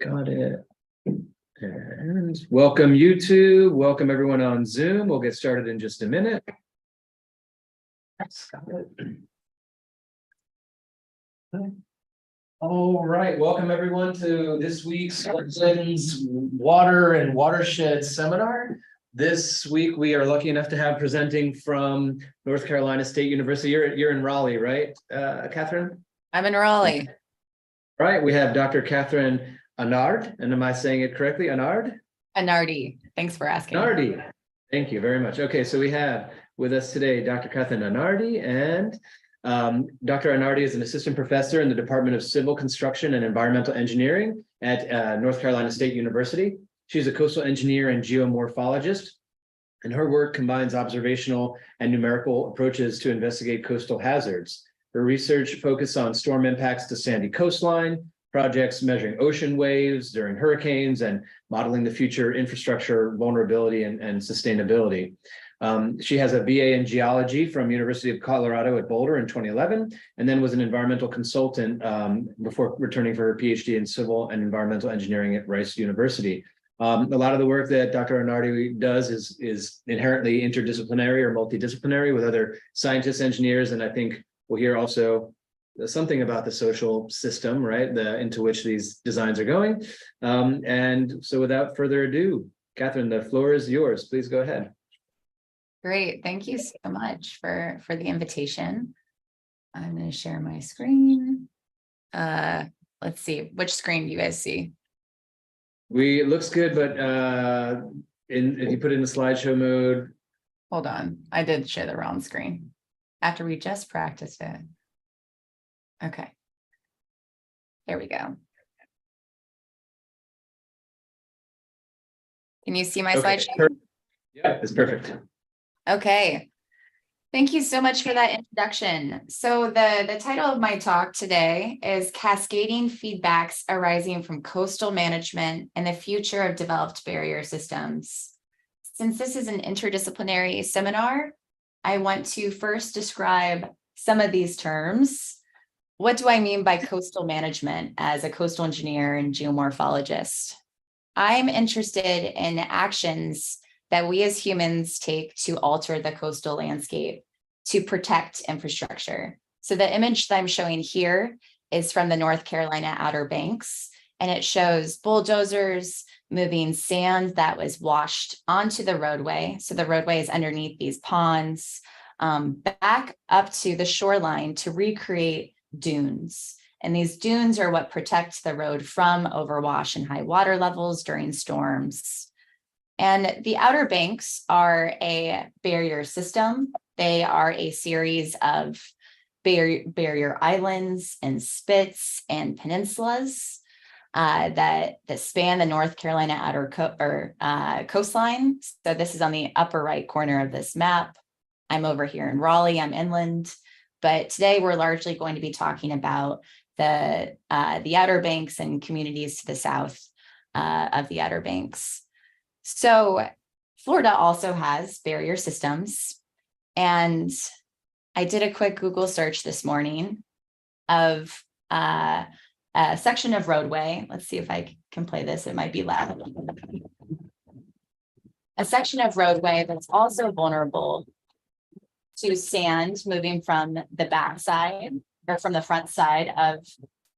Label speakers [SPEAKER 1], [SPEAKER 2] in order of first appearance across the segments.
[SPEAKER 1] Got it. And welcome YouTube. Welcome everyone on Zoom. We'll get started in just a minute. Got it. All right. Welcome everyone to this week's Water and Watershed Seminar. This week we are lucky enough to have presenting from North Carolina State University. You're in Raleigh, right, Catherine?
[SPEAKER 2] I'm in Raleigh.
[SPEAKER 1] Right. We have Dr. Catherine Anard, and am I saying it correctly? Anard?
[SPEAKER 2] Anardi. Thanks for asking.
[SPEAKER 1] Anardi. Thank you very much. Okay, so we have with us today Dr. Catherine Anardi, and Dr. Anardi is an assistant professor in the Department of Civil Construction and Environmental Engineering at North Carolina State University. She's a coastal engineer and geomorphologist, and her work combines observational and numerical approaches to investigate coastal hazards. Her research focused on storm impacts to sandy coastline, projects measuring ocean waves during hurricanes, and modeling the future infrastructure vulnerability and sustainability. She has a BA in geology from University of Colorado at Boulder in 2011, and then was an environmental consultant before returning for her PhD in civil and environmental engineering at Rice University. A lot of the work that Dr. Anardi does is inherently interdisciplinary or multidisciplinary with other scientists, engineers, and I think we'll hear also something about the social system, right, into which these designs are going. And so without further ado, Catherine, the floor is yours. Please go ahead.
[SPEAKER 2] Great. Thank you so much for the invitation. I'm going to share my screen. Let's see, which screen do you guys see?
[SPEAKER 1] It looks good, but if you put it in the slideshow mode.
[SPEAKER 2] Hold on. I did share the wrong screen after we just practiced it. Okay. There we go. Can you see my slideshow?
[SPEAKER 1] Yeah, it's perfect.
[SPEAKER 2] Okay. Thank you so much for that introduction. So the title of my talk today is Cascading Feedbacks Arising from Coastal Management and the Future of Developed Barrier Systems. Since this is an interdisciplinary seminar, I want to first describe some of these terms. What do I mean by coastal management as a coastal engineer and geomorphologist? I'm interested in actions that we as humans take to alter the coastal landscape to protect infrastructure. So the image that I'm showing here is from the North Carolina Outer Banks, and it shows bulldozers moving sand that was washed onto the roadway. So the roadway is underneath these ponds, back up to the shoreline to recreate dunes. And these dunes are what protect the road from overwash and high water levels during storms. And the Outer Banks are a barrier system. They are a series of barrier islands and spits and peninsulas that span the North Carolina outer coastline. So this is on the upper right corner of this map. I'm over here in Raleigh, I'm inland. But today we're largely going to be talking about the Outer Banks and communities to the south of the Outer Banks. So Florida also has barrier systems. And I did a quick Google search this morning of a section of Roadway. Let's see if I can play this. It might be loud. A section of Roadway that's also vulnerable to sand moving from the backside or from the front side of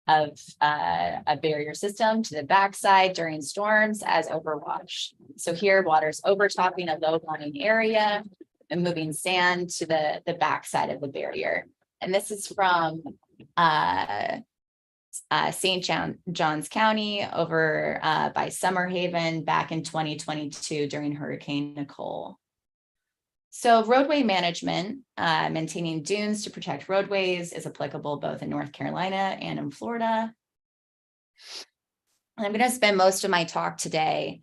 [SPEAKER 2] a barrier system to the backside during storms as overwash. So here water's overtopping a low-lying area and moving sand to the backside of the barrier. And this is from St. Johns County over by Summerhaven back in 2022 during Hurricane Nicole. So roadway management, maintaining dunes to protect roadways is applicable both in North Carolina and in Florida. And I'm going to spend most of my talk today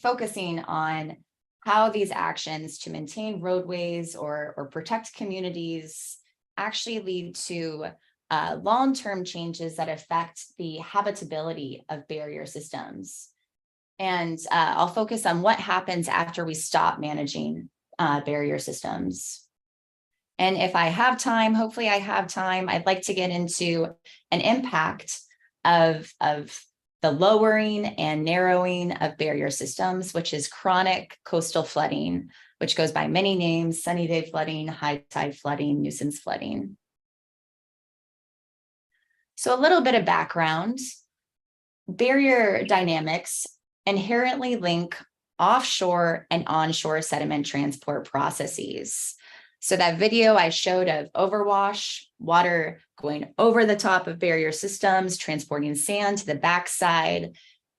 [SPEAKER 2] focusing on how these actions to maintain roadways or protect communities actually lead to long-term changes that affect the habitability of barrier systems. And I'll focus on what happens after we stop managing barrier systems. And if I have time, hopefully I have time, I'd like to get into an impact of the lowering and narrowing of barrier systems, which is chronic coastal flooding, which goes by many names: sunny day flooding, high tide flooding, nuisance flooding. So a little bit of background. Barrier dynamics inherently link offshore and onshore sediment transport processes. So that video I showed of overwash, water going over the top of barrier systems, transporting sand to the backside.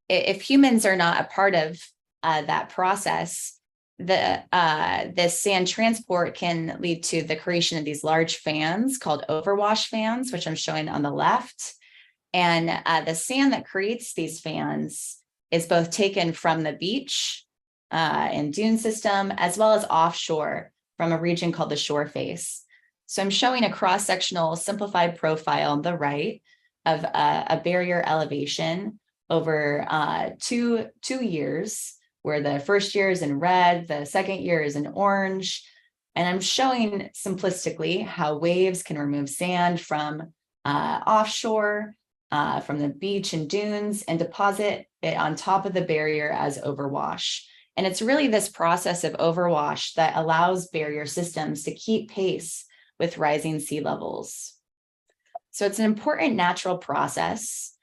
[SPEAKER 2] If humans are not a part of that process, the sand transport can lead to the creation of these large fans called overwash fans, which I'm showing on the left. And the sand that creates these fans is both taken from the beach and dune system, as well as offshore from a region called the shore face. So I'm showing a cross-sectional simplified profile on the right of a barrier elevation over two years, where the first year is in red, the second year is in orange. And I'm showing simplistically how waves can remove sand from offshore, from the beach and dunes, and deposit it on top of the barrier as overwash. And it's really this process of overwash that allows barrier systems to keep pace with rising sea levels. So it's an important natural process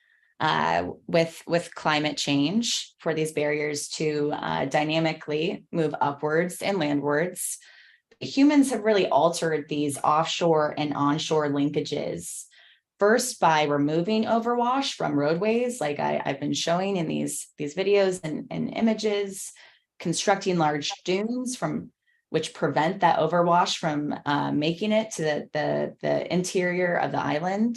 [SPEAKER 2] with climate change for these barriers to dynamically move upwards and landwards. Humans have really altered these offshore and onshore linkages. First, by removing overwash from roadways, like I've been showing in these videos and images, constructing large dunes which prevent that overwash from making it to the interior of the island.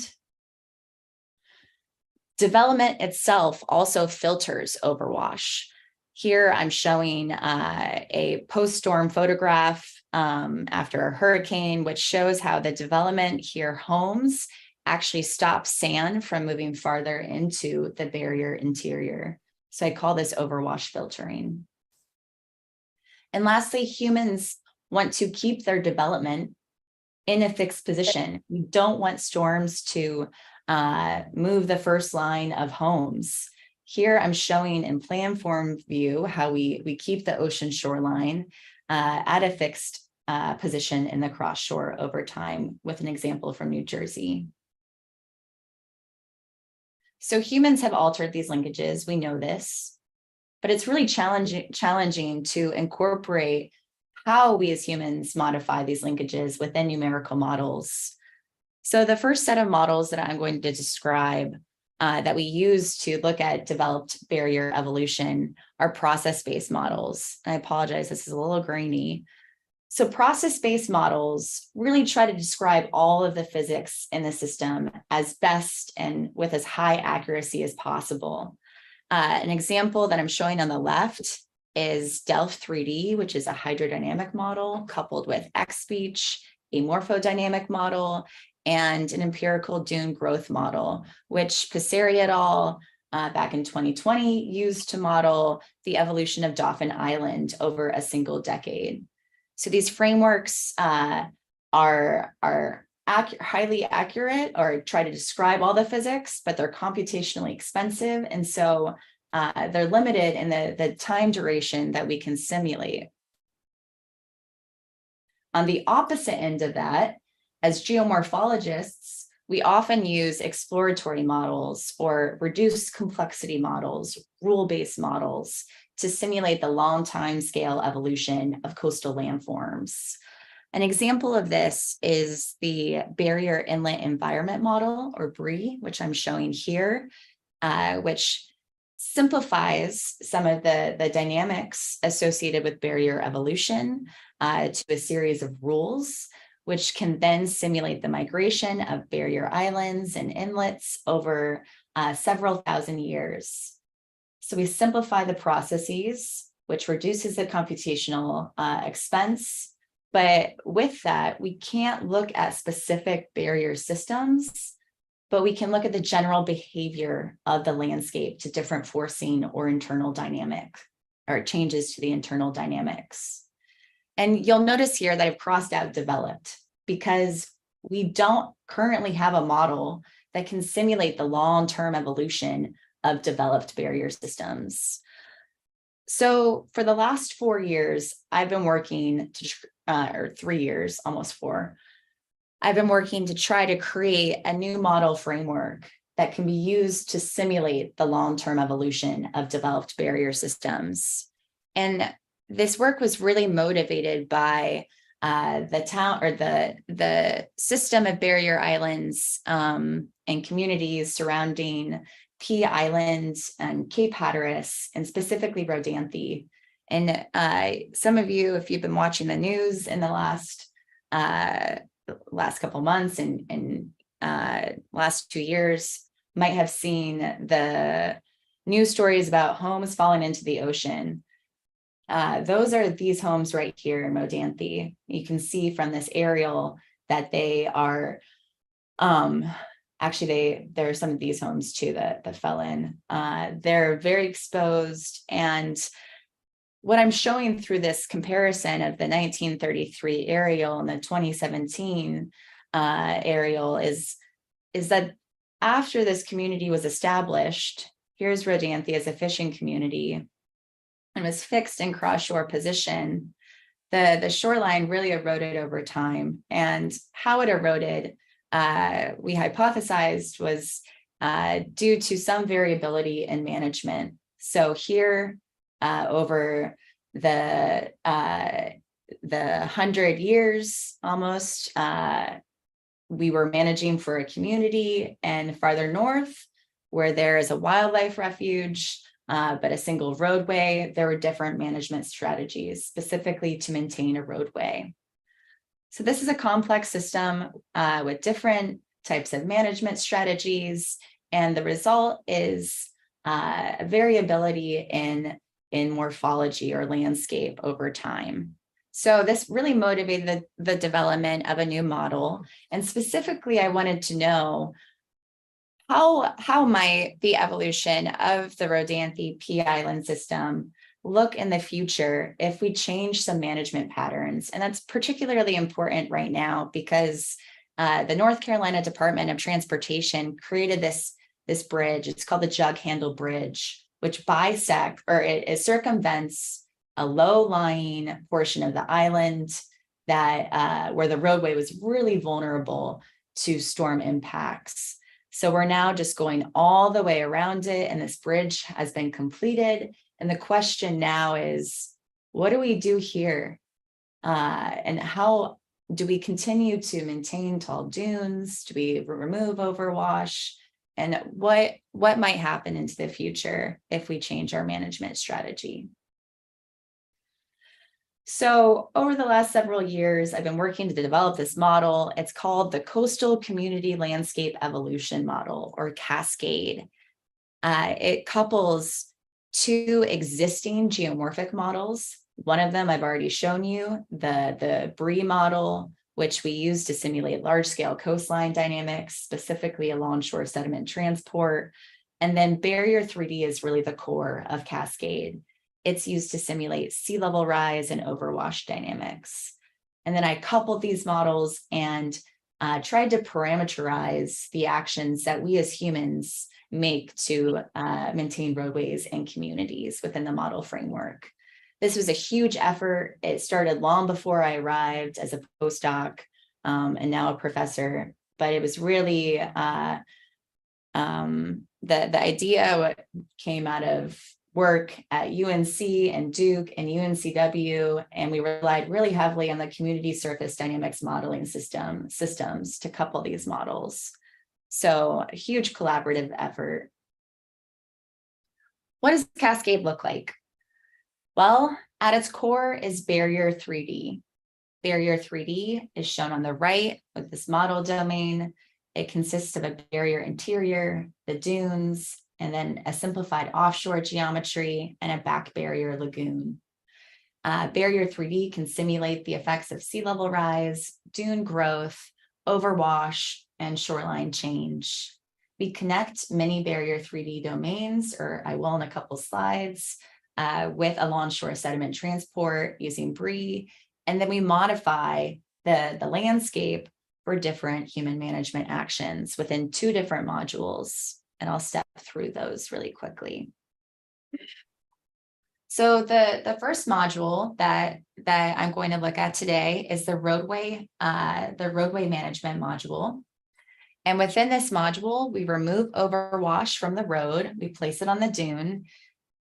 [SPEAKER 2] Development itself also filters overwash. Here I'm showing a post-storm photograph after a hurricane, which shows how the development here, homes, actually stop sand from moving farther into the barrier interior. So I call this overwash filtering. And lastly, humans want to keep their development in a fixed position. We don't want storms to move the first line of homes. Here I'm showing in plan form view how we keep the ocean shoreline at a fixed position in the cross shore over time, with an example from New Jersey. So humans have altered these linkages, we know this, but it's really challenging to incorporate how we as humans modify these linkages within numerical models. So the first set of models that I'm going to describe that we use to look at developed barrier evolution are process-based models. I apologize, this is a little grainy. So process-based models really try to describe all of the physics in the system as best and with as high accuracy as possible. An example that I'm showing on the left is Delft 3D, which is a hydrodynamic model coupled with XSpeech, a morphodynamic model, and an empirical dune growth model, which Passeri et al. Back in 2020 used to model the evolution of Dauphin Island over a single decade. So these frameworks are highly accurate, or try to describe all the physics, but they're computationally expensive. And so they're limited in the time duration that we can simulate. On the opposite end of that, as geomorphologists, we often use exploratory models or reduced complexity models, rule-based models, to simulate the long time scale evolution of coastal landforms. An example of this is the Barrier Inlet Environment Model, or BRE, which I'm showing here, which simplifies some of the dynamics associated with barrier evolution to a series of rules, which can then simulate the migration of barrier islands and inlets over several thousand years. So we simplify the processes, which reduces the computational expense. But with that, we can't look at specific barrier systems, but we can look at the general behavior of the landscape to different forcing or internal dynamic, or changes to the internal dynamics. And you'll notice here that I've crossed out developed, because we don't currently have a model that can simulate the long-term evolution of developed barrier systems. So for the last 4 years, I've been working or 3 years, almost 4, I've been working to try to create a new model framework that can be used to simulate the long-term evolution of developed barrier systems. And this work was really motivated by the system of barrier islands and communities surrounding Pea Island and Cape Hatteras, and specifically Rodanthe. And some of you, if you've been watching the news in the last couple months and last 2 years, might have seen the news stories about homes falling into the ocean. Those are these homes right here in Rodanthe. You can see from this aerial that they are, actually there are some of these homes too that fell in. They're very exposed. And what I'm showing through this comparison of the 1933 aerial and the 2017 aerial is that after this community was established, here's Rodanthe as a fishing community, and was fixed in cross-shore position, the shoreline really eroded over time. And how it eroded, we hypothesized, was due to some variability in management. So here, over the 100 years almost, we were managing for a community, and farther north, where there is a wildlife refuge, but a single roadway, there were different management strategies specifically to maintain a roadway. So this is a complex system with different types of management strategies, and the result is variability in morphology or landscape over time. So this really motivated the development of a new model. And specifically, I wanted to know how might the evolution of the Rodanthe Pea Island system look in the future if we change some management patterns? And that's particularly important right now because the North Carolina Department of Transportation created this bridge. It's called the Jug Handle Bridge, which bisects, or it circumvents a low-lying portion of the island that where the roadway was really vulnerable to storm impacts. So we're now just going all the way around it, and this bridge has been completed. And the question now is, what do we do here? And how do we continue to maintain tall dunes? Do we remove overwash? And what might happen into the future if we change our management strategy? So over the last several years, I've been working to develop this model. It's called the Coastal Community Landscape Evolution Model, or CASCADE. It couples 2 existing geomorphic models. One of them I've already shown you, the BRE model, which we use to simulate large-scale coastline dynamics, specifically alongshore sediment transport. And then Barrier 3D is really the core of CASCADE. It's used to simulate sea level rise and overwash dynamics. And then I coupled these models and tried to parameterize the actions that we as humans make to maintain roadways and communities within the model framework. This was a huge effort. It started long before I arrived as a postdoc and now a professor, but it was really the idea came out of work at UNC and Duke and UNCW, and we relied really heavily on the community surface dynamics modeling systems to couple these models. So a huge collaborative effort. What does CASCADE look like? Well, at its core is Barrier 3D. Barrier 3D is shown on the right with this model domain. It consists of a barrier interior, the dunes, and then a simplified offshore geometry and a back barrier lagoon. Barrier 3D can simulate the effects of sea level rise, dune growth, overwash, and shoreline change. We connect many Barrier 3D domains, or I will in a couple slides, with alongshore sediment transport using BRE, and then we modify the landscape for different human management actions within 2 different modules. and I'll step through those really quickly. So the first module that I'm going to look at today is the roadway management module. And within this module, we remove overwash from the road, we place it on the dune,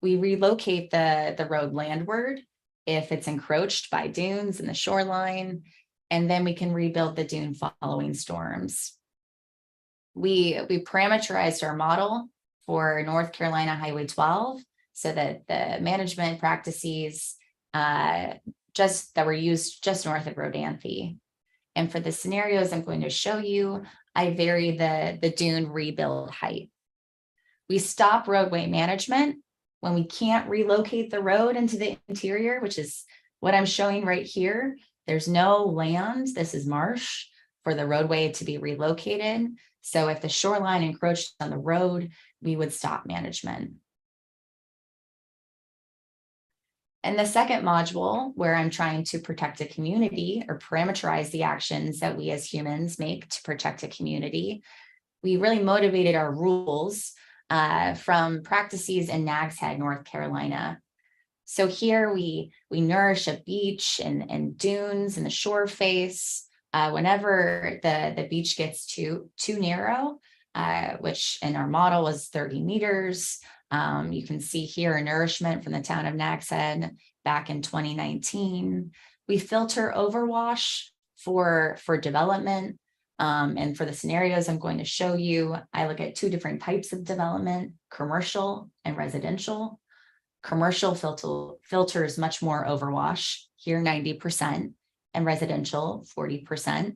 [SPEAKER 2] we relocate the road landward if it's encroached by dunes in the shoreline, and then we can rebuild the dune following storms. We parameterized our model for North Carolina Highway 12 so that the management practices that were used just north of Rodanthe. And for the scenarios I'm going to show you, I vary the dune rebuild height. We stop roadway management when we can't relocate the road into the interior, which is what I'm showing right here. There's no land, this is marsh, for the roadway to be relocated. So if the shoreline encroached on the road, we would stop management. And the second module, where I'm trying to protect a community or parameterize the actions that we as humans make to protect a community, we really motivated our rules from practices in Nags Head, North Carolina. So here we nourish a beach and dunes and the shore face. Whenever the beach gets too narrow, which in our model was 30 meters, you can see here a nourishment from the town of Nags Head back in 2019. We filter overwash for development. And for the scenarios I'm going to show you, I look at two different types of development, commercial and residential. Commercial filters much more overwash, here 90%, and residential 40%.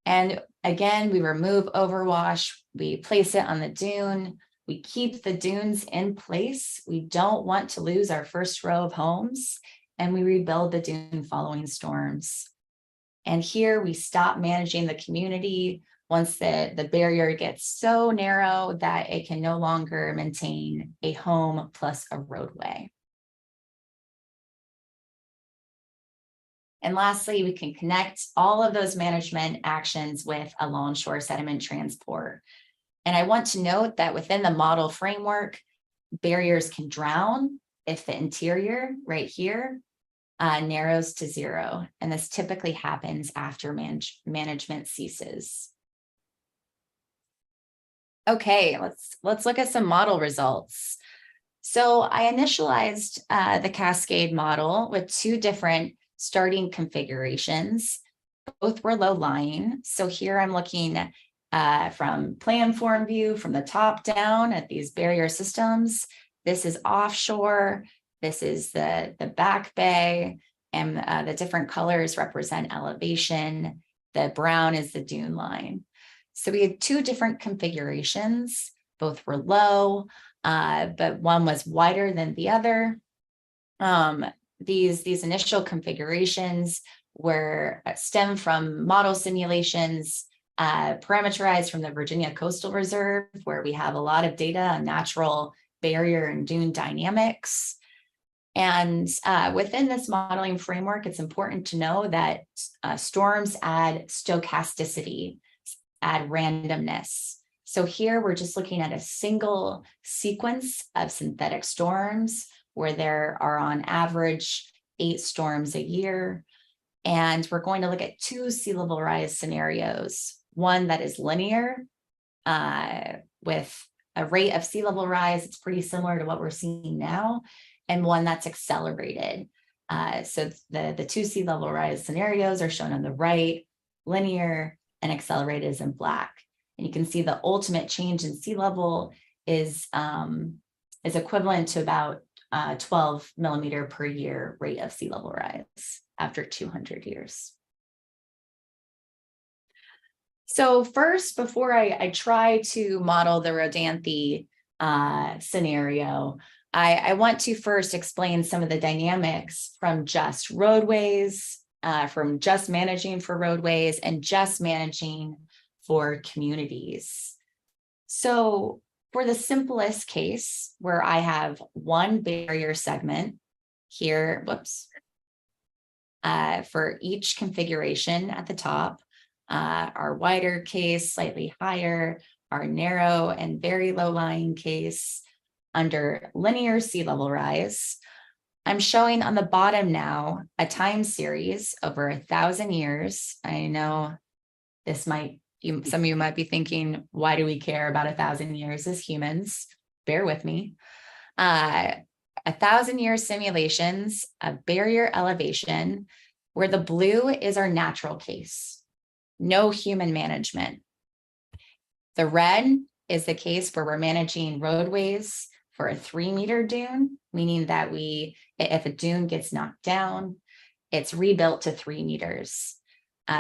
[SPEAKER 2] And again, we remove overwash, we place it on the dune, we keep the dunes in place. We don't want to lose our first row of homes, and we rebuild the dune following storms. And here we stop managing the community once the barrier gets so narrow that it can no longer maintain a home plus a roadway. And lastly, we can connect all of those management actions with alongshore sediment transport. And I want to note that within the model framework, barriers can drown if the interior right here narrows to zero. And this typically happens after management ceases. Okay, let's look at some model results. So I initialized the Cascade model with two different starting configurations. Both were low-lying. So here I'm looking from plan form view from the top down at these barrier systems. This is offshore. This is the back bay, and the different colors represent elevation. The brown is the dune line. So we had two different configurations. Both were low, but one was wider than the other. These initial configurations were stem from model simulations parameterized from the Virginia Coastal Reserve, where we have a lot of data on natural barrier and dune dynamics. And within this modeling framework, it's important to know that storms add stochasticity, add randomness. So here we're just looking at a single sequence of synthetic storms where there are on average 8 storms a year. And we're going to look at 2 sea level rise scenarios. One that is linear with a rate of sea level rise. It's pretty similar to what we're seeing now. And one that's accelerated. So the 2 sea level rise scenarios are shown on the right, linear and accelerated is in black. And you can see the ultimate change in sea level is equivalent to about 12 millimeter per year rate of sea level rise after 200 years. So first, before I try to model the Rodanthe scenario, I want to first explain some of the dynamics from just roadways, from just managing for roadways and just managing for communities. So for the simplest case, where I have one barrier segment here, for each configuration at the top, our wider case, slightly higher, our narrow and very low-lying case under linear sea level rise. I'm showing on the bottom now a time series over 1,000 years. I know this might, some of you might be thinking, why do we care about 1,000 years as humans? Bear with me. 1,000-year simulations of barrier elevation, where the blue is our natural case, no human management. The red is the case where we're managing roadways for a 3-meter dune, meaning that if a dune gets knocked down, it's rebuilt to 3 meters.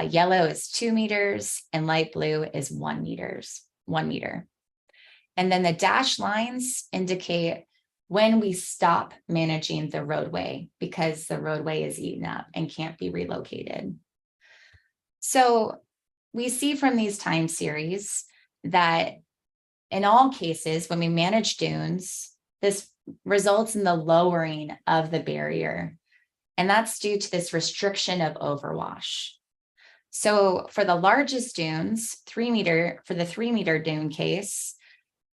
[SPEAKER 2] Yellow is 2 meters and light blue is 1 meter. And then the dashed lines indicate when we stop managing the roadway because the roadway is eaten up and can't be relocated. So we see from these time series that in all cases, when we manage dunes, this results in the lowering of the barrier. And that's due to this restriction of overwash. So for the largest dunes, for the 3-meter dune case,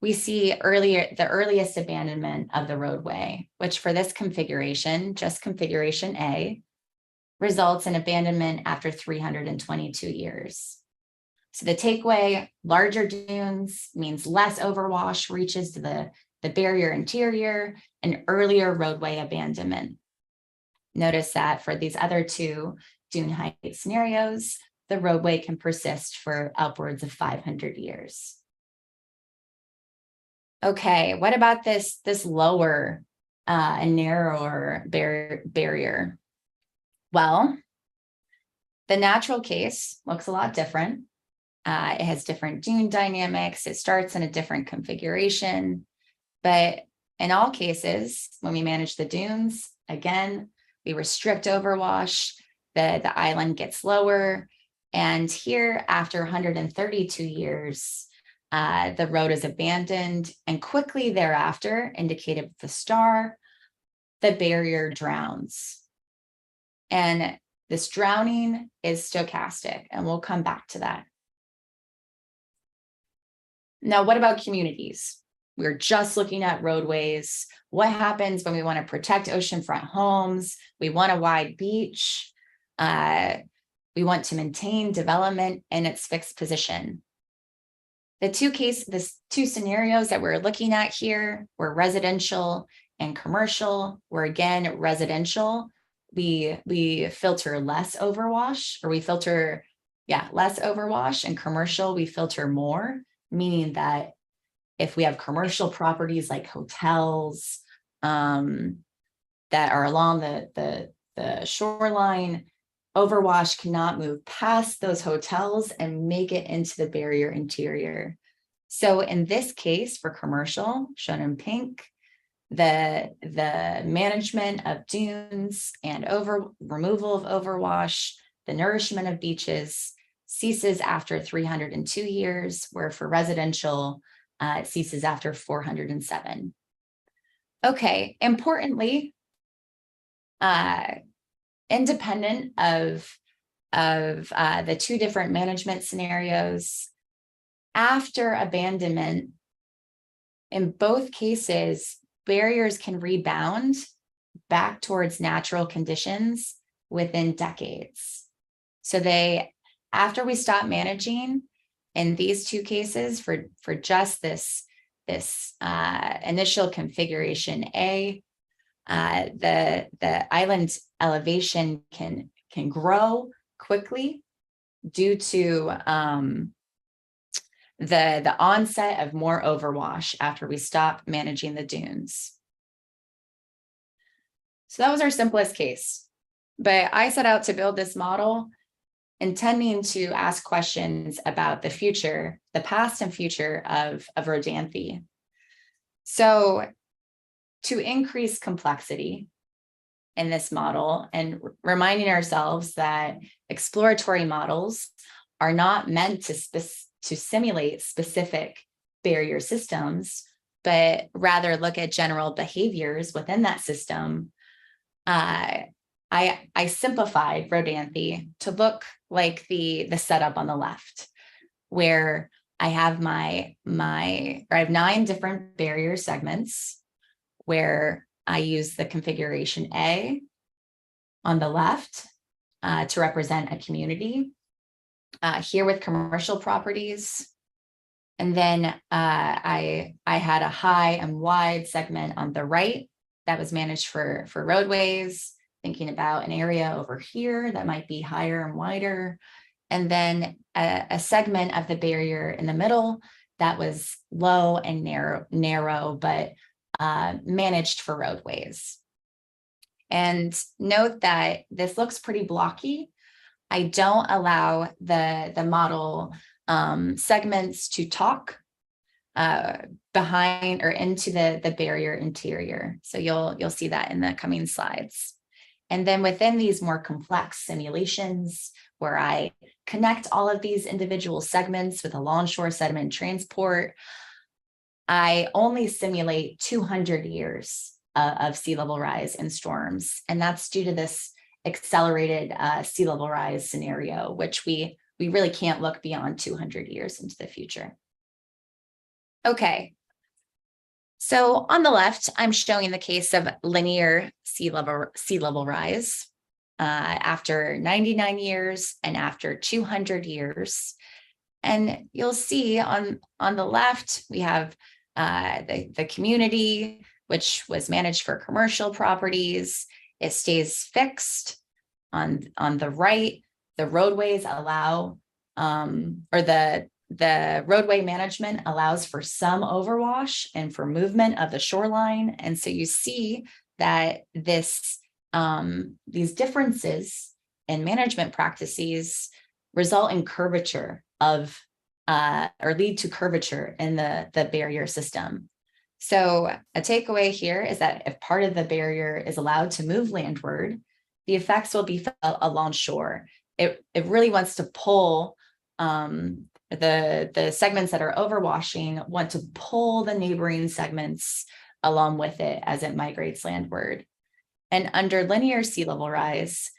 [SPEAKER 2] we see the earliest abandonment of the roadway, which for this configuration, just configuration A, results in abandonment after 322 years. So the takeaway, larger dunes means less overwash reaches to the barrier interior and earlier roadway abandonment. Notice that for these other 2 dune height scenarios, the roadway can persist for upwards of 500 years. Okay, what about this lower and narrower barrier? Well, the natural case looks a lot different. It has different dune dynamics. It starts in a different configuration. But in all cases, when we manage the dunes, again, we restrict overwash, the island gets lower. And here, after 132 years, the road is abandoned, and quickly thereafter, indicated with the star, the barrier drowns. And this drowning is stochastic, and we'll come back to that. Now, what about communities? We're just looking at roadways. What happens when we want to protect oceanfront homes? We want a wide beach. We want to maintain development in its fixed position. The two scenarios that we're looking at here were residential and commercial. Where again, residential, we filter less overwash, or we filter, less overwash, and commercial, we filter more, meaning that if we have commercial properties like hotels that are along the shoreline, overwash cannot move past those hotels and make it into the barrier interior. So in this case, for commercial, shown in pink, the management of dunes and removal of overwash, the nourishment of beaches ceases after 302 years, where for residential, it ceases after 407. Okay, importantly, independent of the 2 different management scenarios, after abandonment, in both cases, barriers can rebound back towards natural conditions within decades. So after we stop managing, in these 2 cases, for just this initial configuration A, the island elevation can grow quickly due to the onset of more overwash after we stop managing the dunes. So that was our simplest case, but I set out to build this model intending to ask questions about the future, the past and future of Rodanthe. So to increase complexity in this model and reminding ourselves that exploratory models are not meant to simulate specific barrier systems, but rather look at general behaviors within that system, I simplified Rodanthe to look like the setup on the left, where I have I have 9 different barrier segments where I use the configuration A on the left to represent a community here with commercial properties. And then I had a high and wide segment on the right that was managed for roadways, thinking about an area over here that might be higher and wider. And then a segment of the barrier in the middle that was low and narrow, but managed for roadways. And note that this looks pretty blocky. I don't allow the model segments to talk behind or into the barrier interior. So you'll see that in the coming slides. And then within these more complex simulations, where I connect all of these individual segments with alongshore sediment transport, I only simulate 200 years of sea level rise and storms. And that's due to this accelerated sea level rise scenario, which we really can't look beyond 200 years into the future. Okay. So on the left, I'm showing the case of linear sea level rise after 99 years and after 200 years. And you'll see on the left, we have the community, which was managed for commercial properties. It stays fixed. On the right, the roadways allow, or the roadway management allows for some overwash and for movement of the shoreline. And so you see that these differences in management practices result in curvature of, or lead to curvature in the barrier system. So a takeaway here is that if part of the barrier is allowed to move landward, the effects will be felt alongshore. It really wants to pull the segments that are overwashing want to pull the neighboring segments along with it as it migrates landward. And under linear sea level rise,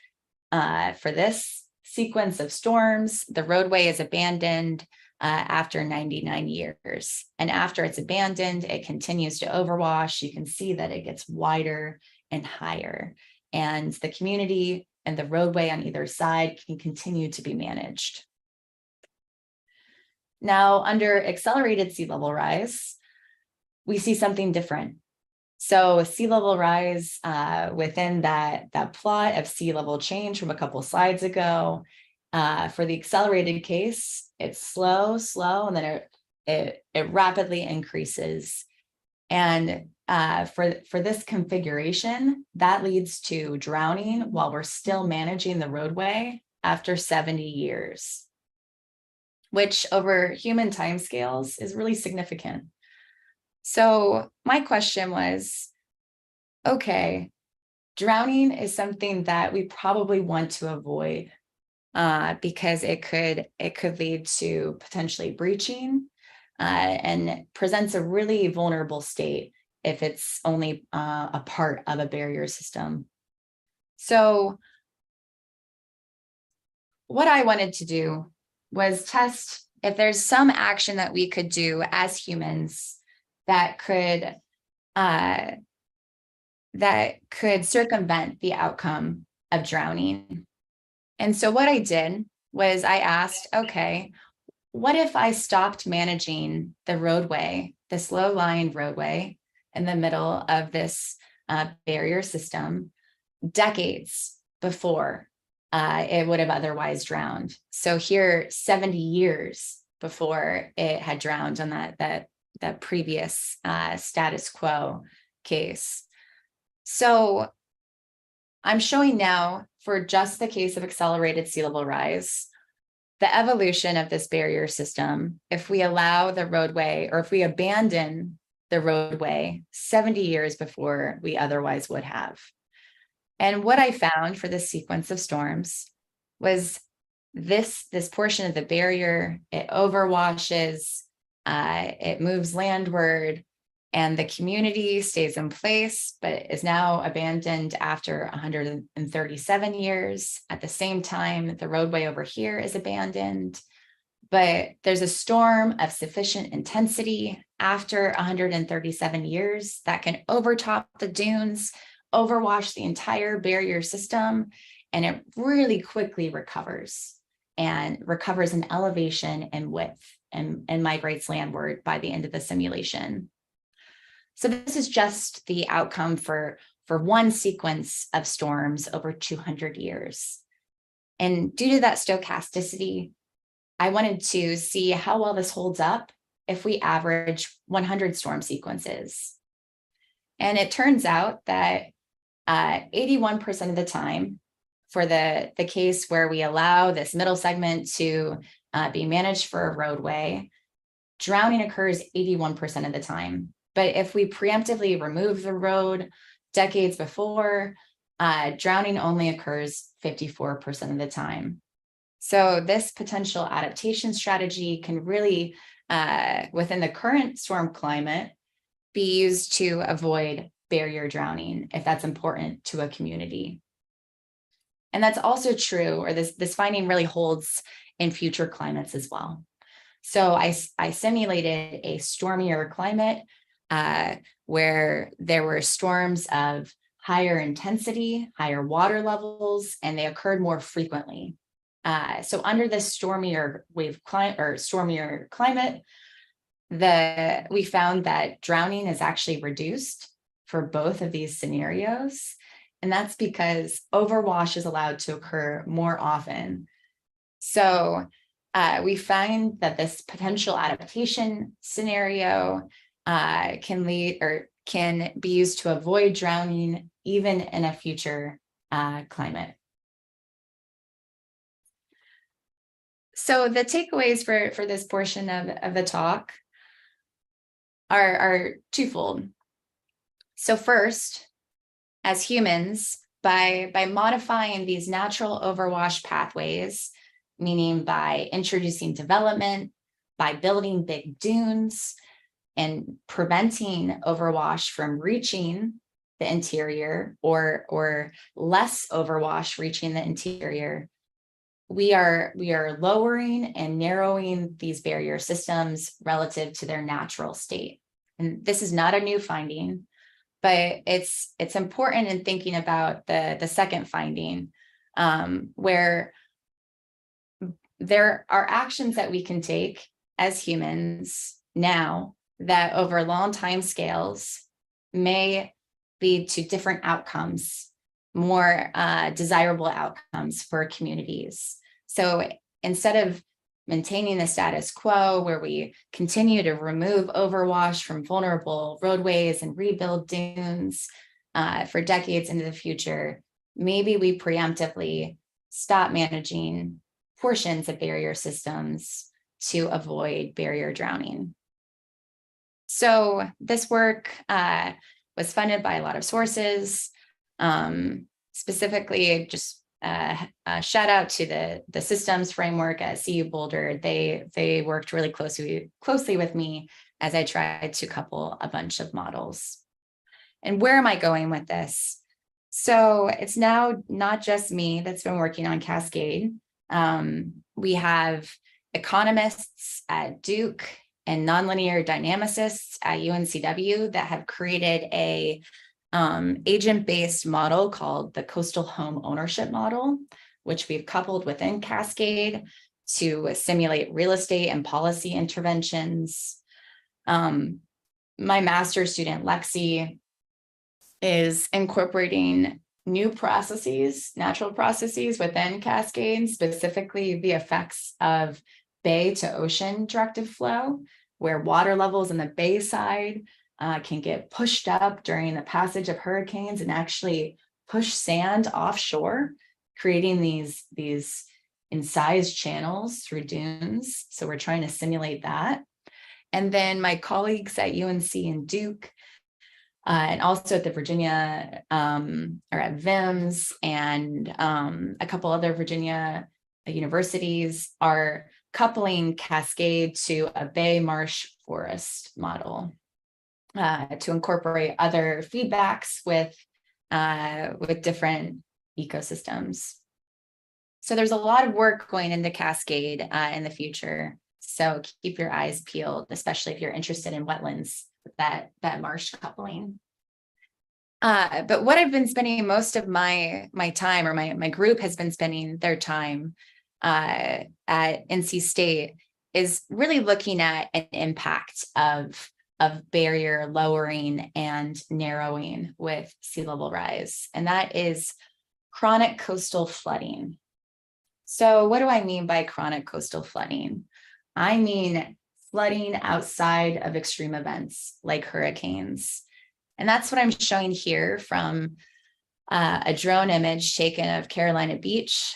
[SPEAKER 2] for this sequence of storms, the roadway is abandoned after 99 years. And after it's abandoned, it continues to overwash. You can see that it gets wider and higher. And the community and the roadway on either side can continue to be managed. Now, under accelerated sea level rise, we see something different. So sea level rise within that plot of sea level change from a couple slides ago, for the accelerated case, it's slow, and then it rapidly increases. And for this configuration, that leads to drowning while we're still managing the roadway after 70 years, which over human timescales is really significant. So my question was, okay, drowning is something that we probably want to avoid because it could lead to potentially breaching and presents a really vulnerable state if it's only a part of a barrier system. So what I wanted to do was test if there's some action that we could do as humans that could circumvent the outcome of drowning. And so what I did was I asked, okay, what if I stopped managing the roadway, this low-lying roadway in the middle of this barrier system decades before it would have otherwise drowned? So here, 70 years before it had drowned on that previous status quo case. So I'm showing now for just the case of accelerated sea level rise, the evolution of this barrier system, if we allow the roadway or if we abandon the roadway 70 years before we otherwise would have. And what I found for this sequence of storms was this portion of the barrier, it overwashes, it moves landward, and the community stays in place, but is now abandoned after 137 years. At the same time, the roadway over here is abandoned. but there's a storm of sufficient intensity after 137 years that can overtop the dunes, overwash the entire barrier system, and it really quickly recovers in elevation and width and migrates landward by the end of the simulation. So this is just the outcome for one sequence of storms over 200 years. And due to that stochasticity, I wanted to see how well this holds up if we average 100 storm sequences. And it turns out that 81% of the time, for the case where we allow this middle segment to be managed for a roadway, drowning occurs 81% of the time. But if we preemptively remove the road decades before, drowning only occurs 54% of the time. So this potential adaptation strategy can really, within the current storm climate, be used to avoid barrier drowning if that's important to a community. And that's also true, or this finding really holds in future climates as well. So I simulated a stormier climate where there were storms of higher intensity, higher water levels, and they occurred more frequently. So under this stormier climate, we found that drowning is actually reduced for both of these scenarios. And that's because overwash is allowed to occur more often. So we find that this potential adaptation scenario can be used to avoid drowning even in a future climate. So the takeaways for this portion of the talk are twofold. So first, as humans, by modifying these natural overwash pathways, meaning by introducing development, by building big dunes, and preventing overwash from reaching the interior or less overwash reaching the interior, we are lowering and narrowing these barrier systems relative to their natural state. And this is not a new finding, but it's important in thinking about the second finding, where there are actions that we can take as humans now that over long time scales may lead to different outcomes, more desirable outcomes for communities. So instead of maintaining the status quo where we continue to remove overwash from vulnerable roadways and rebuild dunes for decades into the future, maybe we preemptively stop managing portions of barrier systems to avoid barrier drowning. So this work was funded by a lot of sources. Specifically, just shout out to the systems framework at CU Boulder. They worked really closely with me as I tried to couple a bunch of models. And where am I going with this? So it's now not just me that's been working on Cascade. We have economists at Duke and nonlinear dynamicists at UNCW that have created a agent-based model called the coastal home ownership model, which we've coupled within Cascade to simulate real estate and policy interventions. My master's student, Lexi, is incorporating new processes, natural processes within Cascade, specifically the effects of bay to ocean directed flow, where water levels in the bay side can get pushed up during the passage of hurricanes and actually push sand offshore, creating these incised channels through dunes. So we're trying to simulate that. And then my colleagues at UNC and Duke, and also at the Virginia, or at VIMS and a couple other Virginia universities, are coupling Cascade to a bay marsh forest model to incorporate other feedbacks with different ecosystems. So there's a lot of work going into Cascade in the future. So keep your eyes peeled, especially if you're interested in wetlands, that marsh coupling. But what I've been spending most of my time, or my group has been spending their time at NC State, is really looking at an impact of barrier lowering and narrowing with sea level rise, and that is chronic coastal flooding. So what do I mean by chronic coastal flooding? I mean flooding outside of extreme events like hurricanes. And that's what I'm showing here from a drone image taken of Carolina Beach,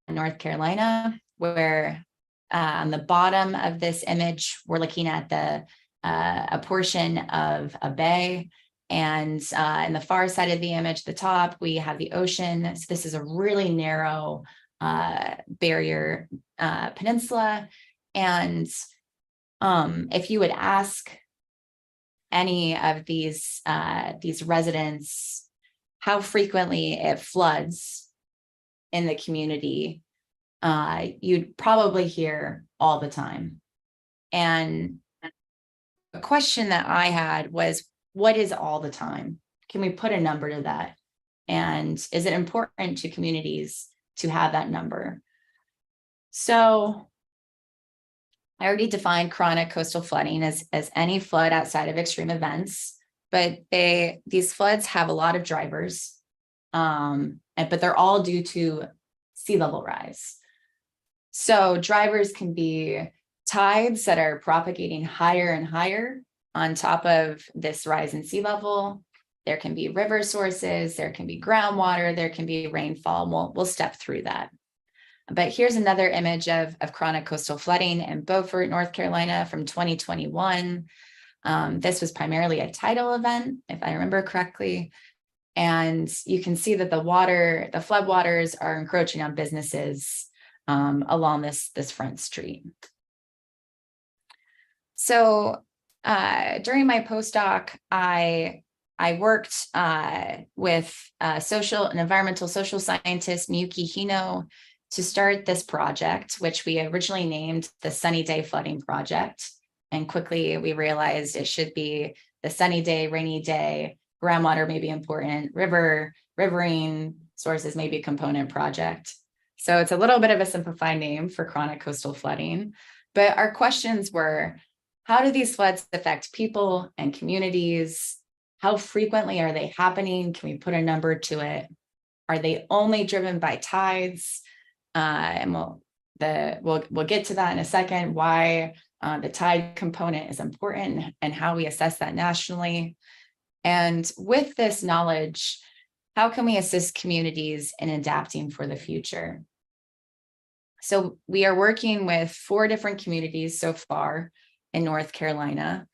[SPEAKER 2] North Carolina, where on the bottom of this image, we're looking at a portion of a bay. And in the far side of the image, the top, we have the ocean. So this is a really narrow barrier peninsula. And if you would ask any of these residents how frequently it floods in the community, you'd probably hear all the time. And a question that I had was, what is all the time? Can we put a number to that? And is it important to communities to have that number? So I already defined chronic coastal flooding as any flood outside of extreme events, but these floods have a lot of drivers, but they're all due to sea level rise. So drivers can be tides that are propagating higher and higher on top of this rise in sea level. There can be river sources, there can be groundwater, there can be rainfall. We'll step through that. But here's another image of chronic coastal flooding in Beaufort, North Carolina from 2021. This was primarily a tidal event, if I remember correctly. And you can see that the floodwaters are encroaching on businesses along this front street. So during my postdoc, I worked with an environmental social scientist, Miyuki Hino, to start this project, which we originally named the Sunny Day Flooding Project. And quickly we realized it should be the sunny day, rainy day, groundwater may be important, riverine sources may be a component project. So it's a little bit of a simplified name for chronic coastal flooding. But our questions were, how do these floods affect people and communities? How frequently are they happening? Can we put a number to it? Are they only driven by tides? And we'll get to that in a second, why the tide component is important and how we assess that nationally. And with this knowledge, how can we assist communities in adapting for the future? So we are working with 4 different communities so far in North Carolina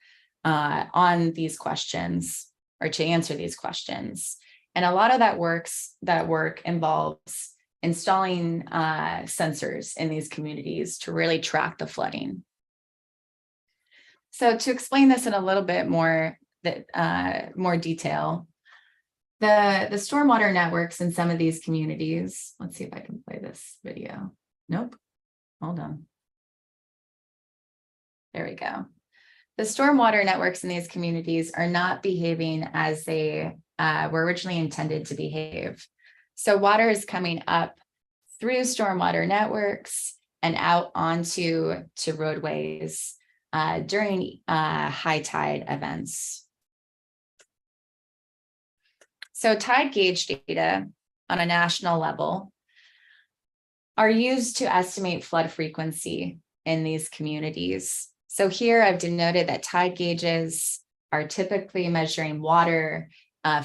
[SPEAKER 2] on these questions, or to answer these questions. And a lot of that work involves installing sensors in these communities to really track the flooding. So to explain this in a little bit more detail, the stormwater networks in some of these communities, let's see if I can play this video. Nope, hold on. There we go. The stormwater networks in these communities are not behaving as they were originally intended to behave. So water is coming up through stormwater networks and out onto roadways during high tide events. So tide gauge data on a national level are used to estimate flood frequency in these communities. So here I've denoted that tide gauges are typically measuring water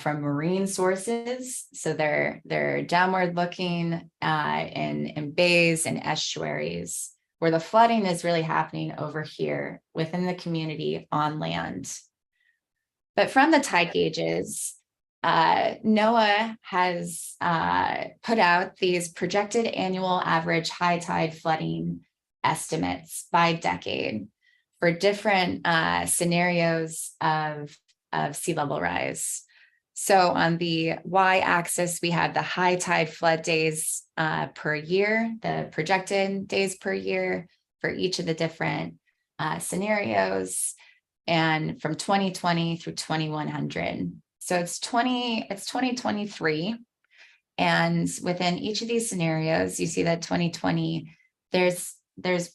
[SPEAKER 2] from marine sources. So they're downward looking in bays and estuaries, where the flooding is really happening over here within the community on land. But from the tide gauges, NOAA has put out these projected annual average high tide flooding estimates by decade for different scenarios of sea level rise. So on the y-axis, we have the high tide flood days per year, the projected days per year. for each of the different scenarios, and from 2020 through 2100. So it's 2023. And within each of these scenarios, you see that 2020, there's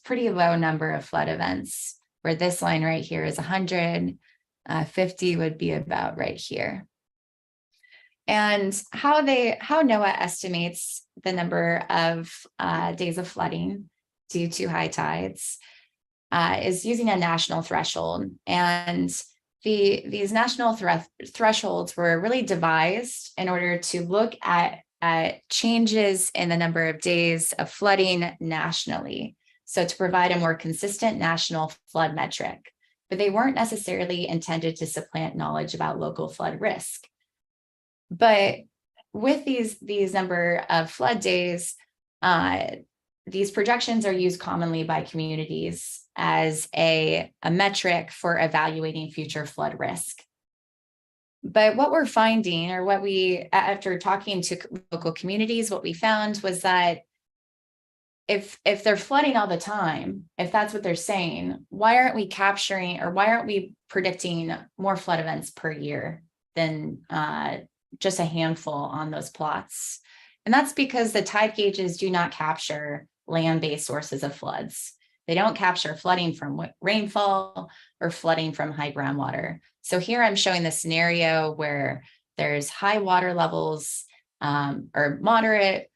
[SPEAKER 2] pretty low number of flood events, where this line right here is 100, 50 would be about right here. And how NOAA estimates the number of days of flooding due to high tides is using a national threshold. And these national thresholds were really devised in order to look at changes in the number of days of flooding nationally. So to provide a more consistent national flood metric, but they weren't necessarily intended to supplant knowledge about local flood risk. But with these number of flood days, these projections are used commonly by communities as a metric for evaluating future flood risk. But what we're finding, or what we, after talking to local communities, what we found was that if they're flooding all the time, if that's what they're saying, why aren't we capturing, or why aren't we predicting more flood events per year than just a handful on those plots? And that's because the tide gauges do not capture land-based sources of floods. They don't capture flooding from rainfall or flooding from high groundwater. So here I'm showing the scenario where there's high water levels or moderate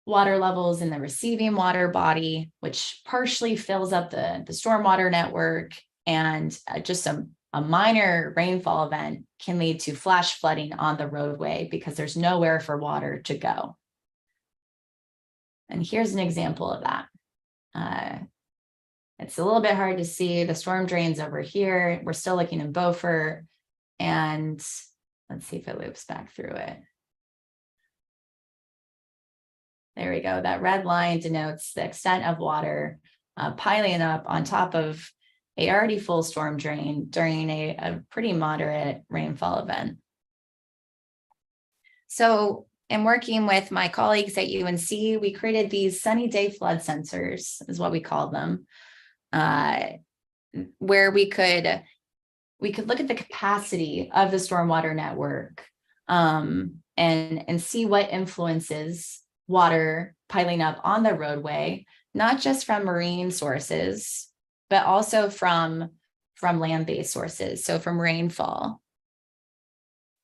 [SPEAKER 2] water levels in the receiving water body, which partially fills up the stormwater network, and just a minor rainfall event can lead to flash flooding on the roadway because there's nowhere for water to go. And here's an example of that. It's a little bit hard to see. The storm drains over here. We're still looking in Beaufort, and let's see if it loops back through it. There we go. That red line denotes the extent of water piling up on top of a already full storm drain during a pretty moderate rainfall event. So in working with my colleagues at UNC, we created these sunny day flood sensors, is what we call them, where we could look at the capacity of the stormwater network and see what influences water piling up on the roadway, not just from marine sources, but also from land-based sources, so from rainfall.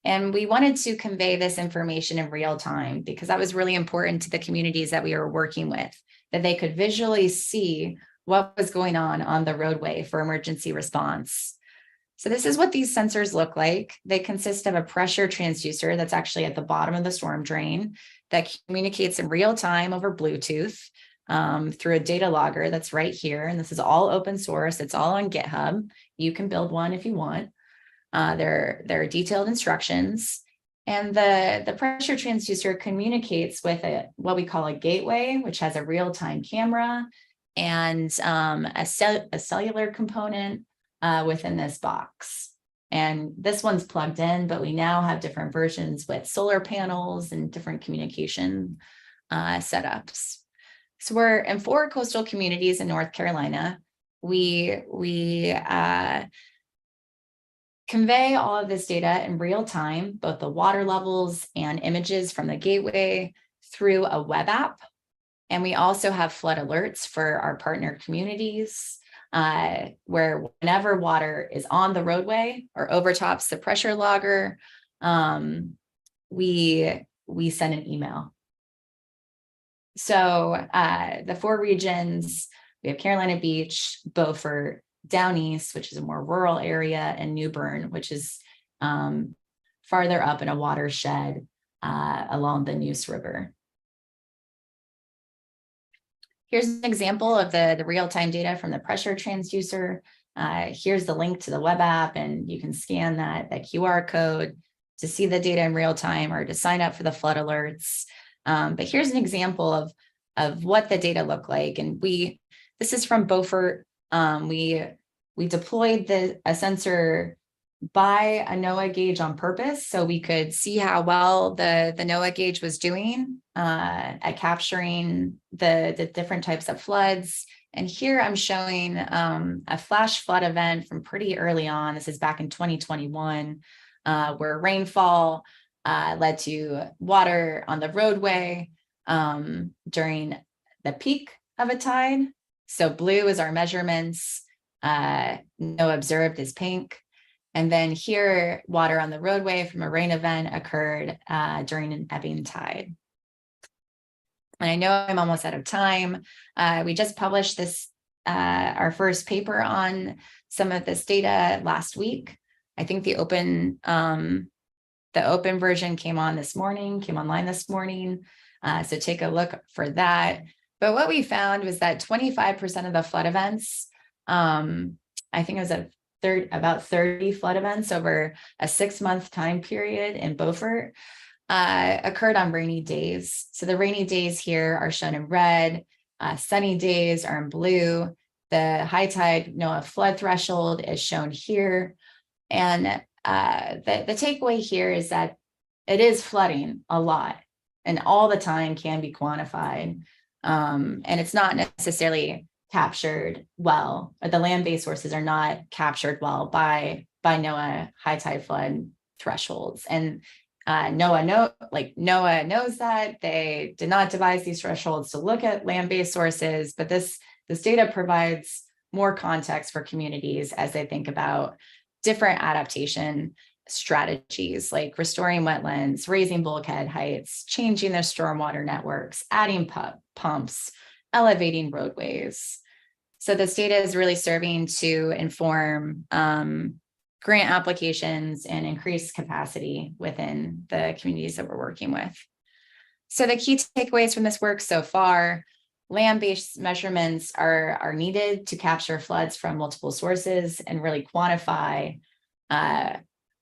[SPEAKER 2] And we wanted to convey this information in real time because that was really important to the communities that we were working with, that they could visually see what was going on the roadway for emergency response. So this is what these sensors look like. They consist of a pressure transducer that's actually at the bottom of the storm drain that communicates in real time over Bluetooth through a data logger that's right here. And this is all open source. It's all on GitHub. You can build one if you want. There are detailed instructions. And the pressure transducer communicates with what we call a gateway, which has a real-time camera and a cellular component within this box. And this one's plugged in, but we now have different versions with solar panels and different communication setups. So we're in 4 coastal communities in North Carolina. We convey all of this data in real time, both the water levels and images from the gateway through a web app. And we also have flood alerts for our partner communities, where whenever water is on the roadway or overtops the pressure logger, we send an email. So the 4 regions, we have Carolina Beach, Beaufort, Down East, which is a more rural area, and New Bern, which is farther up in a watershed along the Neuse River. Here's an example of the real-time data from the pressure transducer. Here's the link to the web app, and you can scan that QR code to see the data in real time or to sign up for the flood alerts. But here's an example of what the data look like. And this is from Beaufort. We deployed a sensor by a NOAA gauge on purpose, so we could see how well the NOAA gauge was doing at capturing the different types of floods And here I'm showing a flash flood event from pretty early on. This is back in 2021, where rainfall led to water on the roadway during the peak of a tide. So blue is our measurements, no observed is pink. And then here, water on the roadway from a rain event occurred during an ebbing tide. And I know I'm almost out of time. We just published this, our first paper on some of this data last week. I think the open version came online this morning. So take a look for that. But what we found was that 25% of the flood events, I think it was about 30 flood events over a 6-month time period in Beaufort, occurred on rainy days. So the rainy days here are shown in red, sunny days are in blue. The high tide NOAA flood threshold is shown here. And the takeaway here is that it is flooding a lot and all the time can be quantified. And it's not necessarily captured well, or the land-based sources are not captured well by NOAA high tide flood thresholds. And NOAA knows that. They did not devise these thresholds to look at land-based sources, but this data provides more context for communities as they think about different adaptation strategies like restoring wetlands, raising bulkhead heights, changing their stormwater networks, adding pumps, elevating roadways. So this data is really serving to inform grant applications and increase capacity within the communities that we're working with. So the key takeaways from this work so far: land-based measurements are needed to capture floods from multiple sources and really quantify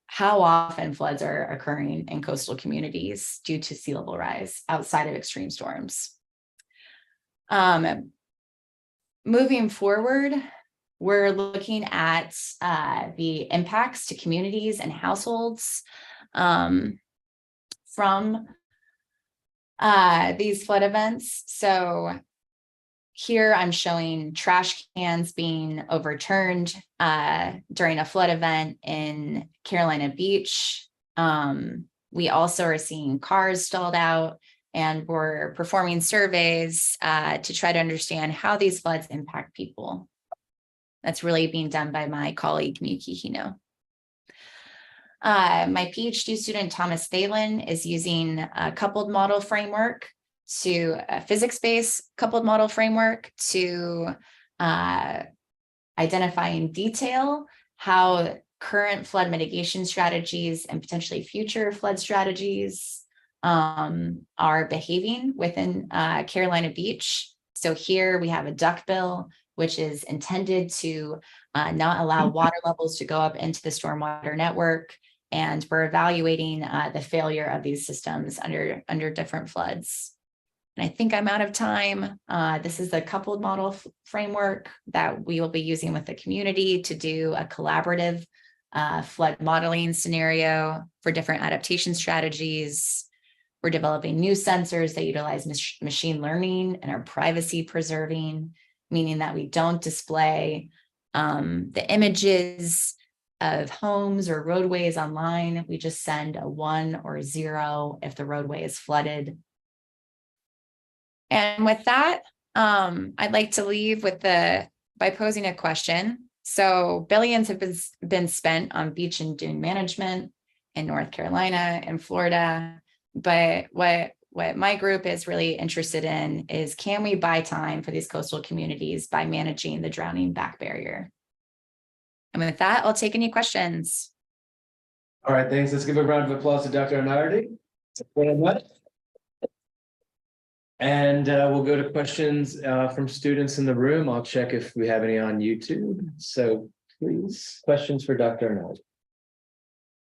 [SPEAKER 2] how often floods are occurring in coastal communities due to sea level rise outside of extreme storms. Moving forward, we're looking at the impacts to communities and households from these flood events. So here I'm showing trash cans being overturned during a flood event in Carolina Beach. We also are seeing cars stalled out, and we're performing surveys to try to understand how these floods impact people. That's really being done by my colleague, Miyuki Hino. My PhD student, Thomas Thalen, is using a coupled model framework a physics-based coupled model framework to identify in detail how current flood mitigation strategies and potentially future flood strategies are behaving within Carolina Beach. So here we have a duckbill, which is intended to not allow water levels to go up into the stormwater network. And we're evaluating the failure of these systems under different floods. And I think I'm out of time. This is the coupled model framework that we will be using with the community to do a collaborative flood modeling scenario for different adaptation strategies. We're developing new sensors that utilize machine learning and are privacy preserving, meaning that we don't display the images of homes or roadways online. We just send a 1 or 0 if the roadway is flooded. And with that, I'd like to leave by posing a question. So billions have been spent on beach and dune management in North Carolina and Florida. But what my group is really interested in is, can we buy time for these coastal communities by managing the drowning back barrier? And with that, I'll take any questions.
[SPEAKER 1] All right, thanks. Let's give a round of applause to Dr. Anardi. Very much. And we'll go to questions from students in the room. I'll check if we have any on YouTube. So please, questions for Dr.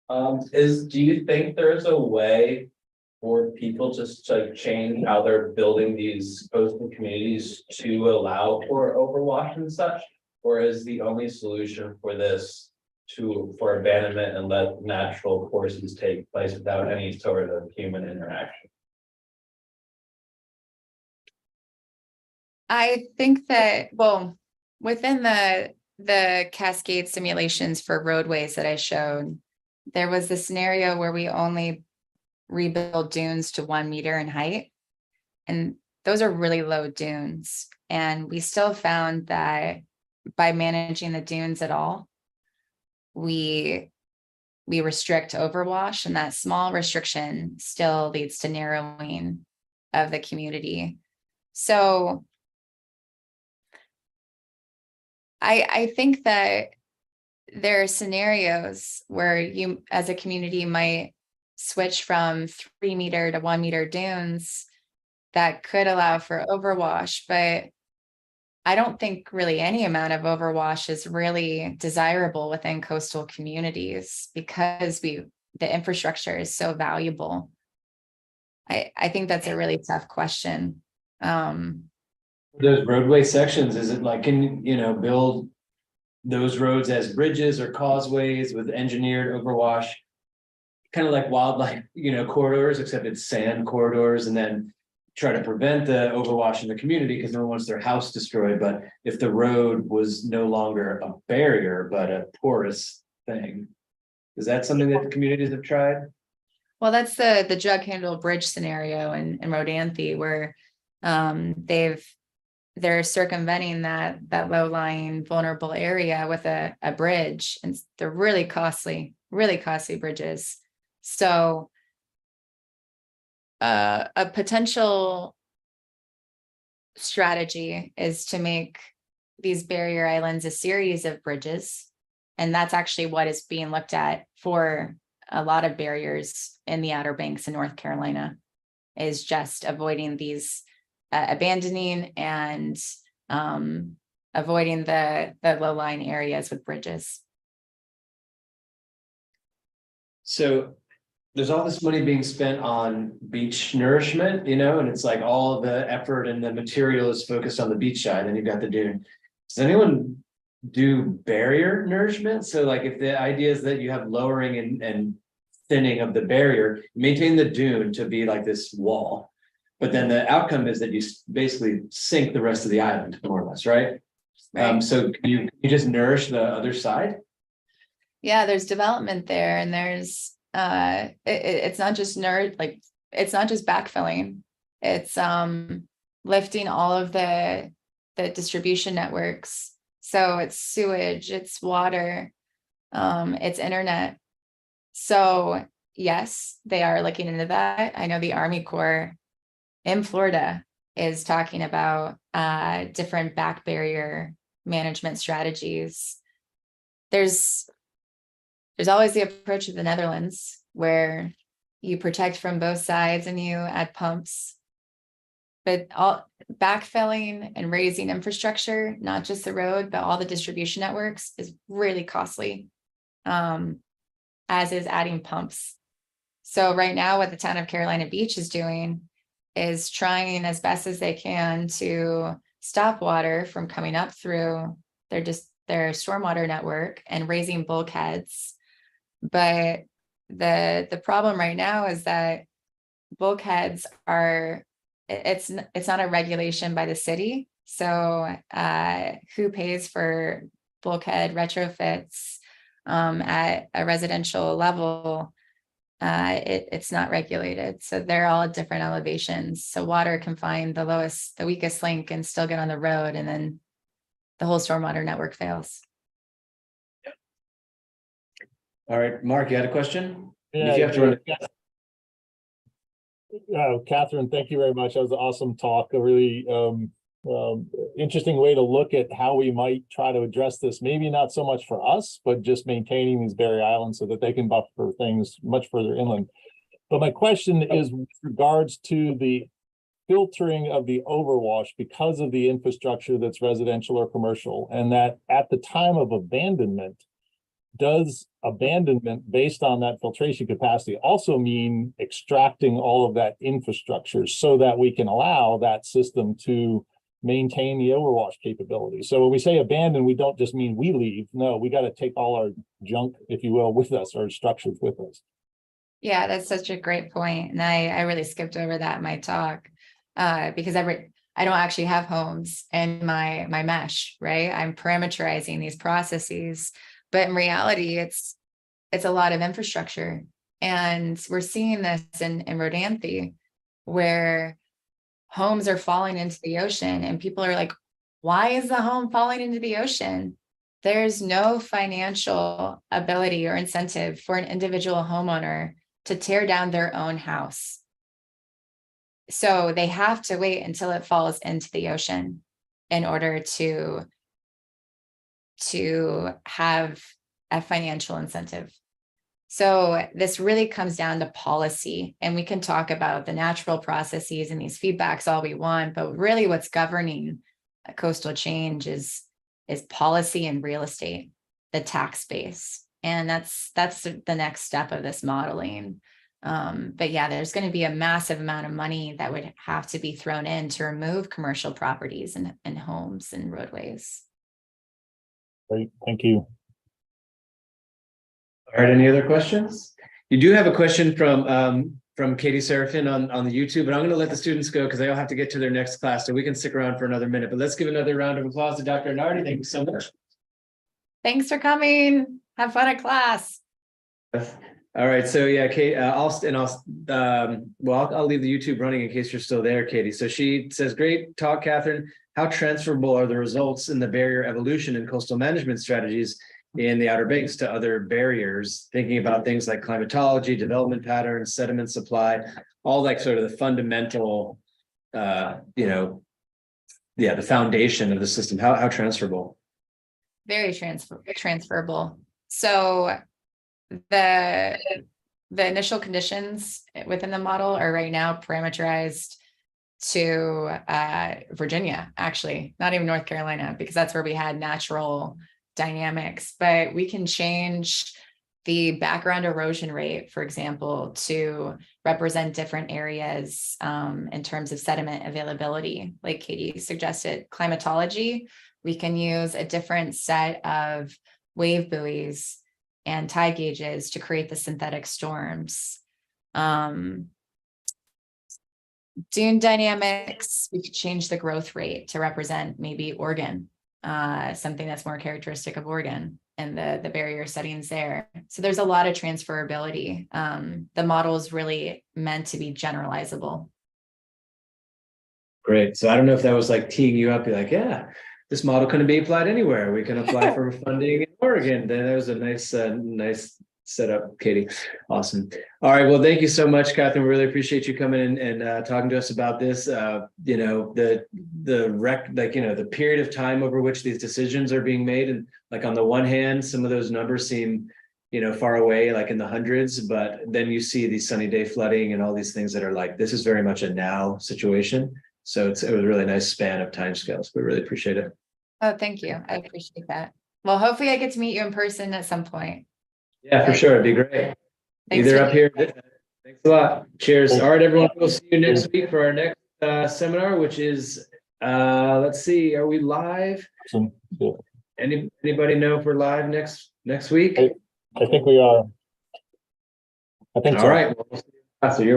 [SPEAKER 1] Anardi.
[SPEAKER 3] Do you think there's a way for people just to change how they're building these coastal communities to allow for overwash and such? Or is the only solution for this for abandonment and let natural courses take place without any sort of human interaction?
[SPEAKER 2] I think that, well, within the Cascade simulations for roadways that I showed, there was the scenario where we only rebuild dunes to 1 meter in height. And those are really low dunes. And we still found that by managing the dunes at all, we restrict overwash, and that small restriction still leads to narrowing of the community. So I think that there are scenarios where you as a community might switch from 3 meter to 1 meter dunes that could allow for overwash, but I don't think really any amount of overwash is really desirable within coastal communities because the infrastructure is so valuable. I think that's a really tough question.
[SPEAKER 1] Those roadway sections, is it like, can you build those roads as bridges or causeways with engineered overwash? Kind of like wildlife, corridors, except it's sand corridors, and then try to prevent the overwash in the community because no one wants their house destroyed. But if the road was no longer a barrier, but a porous thing, is that something that the communities have tried?
[SPEAKER 2] Well, that's the jug handle bridge scenario in Rodanthe, where they're circumventing that low-lying vulnerable area with a bridge, and they're really costly bridges. So a potential strategy is to make these barrier islands a series of bridges. And that's actually what is being looked at for a lot of barriers in the Outer Banks in North Carolina, is just avoiding these abandoning and avoiding the low-lying areas with bridges.
[SPEAKER 1] So there's all this money being spent on beach nourishment, and it's like all the effort and the material is focused on the beach side, and you've got the dune. Does anyone do barrier nourishment? So like if the idea is that you have lowering and thinning of the barrier, maintain the dune to be like this wall, but then the outcome is that you basically sink the rest of the island, more or less, right? So you just nourish the other side?
[SPEAKER 2] Yeah, there's development there, and there's it's not just it's not just backfilling, it's lifting all of the distribution networks. So it's sewage, it's water, it's internet. So yes, they are looking into that. I know the Army Corps in Florida is talking about different back barrier management strategies. There's always the approach of the Netherlands, where you protect from both sides and you add pumps. But all backfilling and raising infrastructure, not just the road, but all the distribution networks, is really costly, as is adding pumps. So right now, what the town of Carolina Beach is doing is trying as best as they can to stop water from coming up through their stormwater network and raising bulkheads. But the problem right now is that bulkheads it's not a regulation by the city. So who pays for bulkhead retrofits at a residential level? It's not regulated. So they're all at different elevations. So water can find the weakest link and still get on the road, and then the whole stormwater network fails.
[SPEAKER 1] All right, Mark, you had a question?
[SPEAKER 4] Yeah,
[SPEAKER 1] If you have to run
[SPEAKER 4] Catherine, thank you very much. That was an awesome talk. A really interesting way to look at how we might try to address this. Maybe not so much for us, but just maintaining these barrier islands so that they can buffer things much further inland. But my question is with regards to the filtering of the overwash because of the infrastructure that's residential or commercial, and that at the time of abandonment, does abandonment based on that filtration capacity also mean extracting all of that infrastructure so that we can allow that system to maintain the overwash capability? So when we say abandon, we don't just mean we leave. No, we got to take all our junk, if you will, with us, or structures with us. Yeah,
[SPEAKER 2] that's such a great point. And I really skipped over that in my talk because I don't actually have homes in my mesh, right? I'm parameterizing these processes, but in reality, it's a lot of infrastructure. And we're seeing this in Rodanthe, where homes are falling into the ocean and people are like, why is the home falling into the ocean? There's no financial ability or incentive for an individual homeowner to tear down their own house. So they have to wait until it falls into the ocean in order to have a financial incentive. So this really comes down to policy, and we can talk about the natural processes and these feedbacks all we want, but really what's governing coastal change is policy and real estate, the tax base. And that's the next step of this modeling. But yeah, there's going to be a massive amount of money that would have to be thrown in to remove commercial properties and homes and roadways.
[SPEAKER 4] Great, thank you.
[SPEAKER 1] All right, any other questions? You do have a question from Katie Serafin on the YouTube, but I'm going to let the students go because they all have to get to their next class, so we can stick around for another minute. But let's give another round of applause to Dr. Anardi. Thank you so much.
[SPEAKER 2] Thanks for coming. Have fun at class.
[SPEAKER 1] All right, so yeah, Kate, I'll leave the YouTube running in case you're still there, Katie. So she says, great talk, Catherine. How transferable are the results in the barrier evolution and coastal management strategies in the Outer Banks to other barriers, thinking about things like climatology, development patterns, sediment supply, all like sort of the fundamental, the foundation of the system. How transferable?
[SPEAKER 2] Very transferable. So the initial conditions within the model are right now parameterized to Virginia, actually, not even North Carolina, because that's where we had natural dynamics. But we can change the background erosion rate, for example, to represent different areas in terms of sediment availability, like Katie suggested. Climatology, we can use a different set of wave buoys and tide gauges to create the synthetic storms. Dune dynamics, we could change the growth rate to represent maybe Oregon, something that's more characteristic of Oregon and the barrier settings there. So there's a lot of transferability. The model is really meant to be generalizable.
[SPEAKER 1] Great. So I don't know if that was like teeing you up. You're like, yeah, this model couldn't be applied anywhere. We can apply for funding in Oregon. Then that was a nice setup, Katie. Awesome. All right. Well, thank you so much, Catherine. We really appreciate you coming in and talking to us about this. The period of time over which these decisions are being made. And like on the one hand, some of those numbers seem, far away, like in the hundreds, but then you see these sunny day flooding and all these things that are like, this is very much a now situation. So it was a really nice span of timescales. We really appreciate it.
[SPEAKER 2] Oh, thank you. I appreciate that. Well, hopefully I get to meet you in person at some point.
[SPEAKER 1] Yeah, for sure. It'd be great.
[SPEAKER 2] Thanks
[SPEAKER 1] Either
[SPEAKER 2] for-
[SPEAKER 1] up here. Thanks a lot. Cheers. All right, everyone. We'll see you next week for our next seminar, which is, let's see, are we live?
[SPEAKER 4] Awesome. Yeah.
[SPEAKER 1] Anybody know if we're live next week?
[SPEAKER 4] I think we are. I think
[SPEAKER 1] All
[SPEAKER 4] so.
[SPEAKER 1] right. Well, we'll see you. So you're